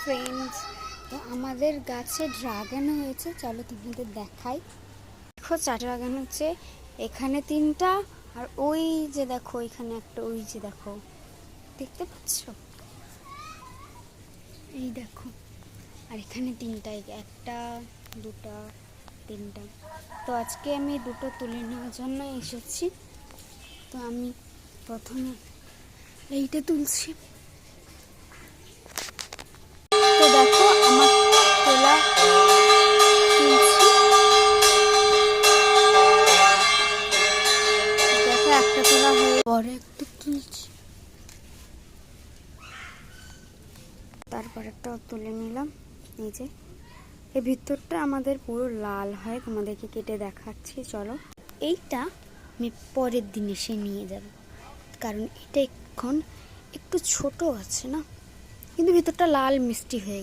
Friends, তো আমাদের গাছে ড্রাগন হয়েছে, চলো তোমাদের দেখাই। দেখো 4 ড্রাগন হচ্ছে, এখানে 3টা, আর ওই যে দেখো এখানে একটা, ওই যে দেখো দেখতে পাচ্ছ, এই দেখো, আর এখানে 3টা, 1টা 2টা 3টা। তো আজকে আমি 2টো তুলে নেওয়ার জন্য এসেছি। তো আমি প্রথমে এইটা তুলছি। তো দেখো আমার তোলা তুলছি, দেখো একটা তোলা হয়ে পরে একটা তুলছি, তারপর একটা তুলে নিলাম। এই যে এই ভিতরটা আমাদের পুরো লাল হয়, তোমাদেরকে কেটে দেখাচ্ছি চলো। এইটা আমি পরের দিন এসে নিয়ে যাব, কারণ এটা এখন একটু ছোট আছে না, কিন্তু ভিতরটা লাল মিষ্টি হয়ে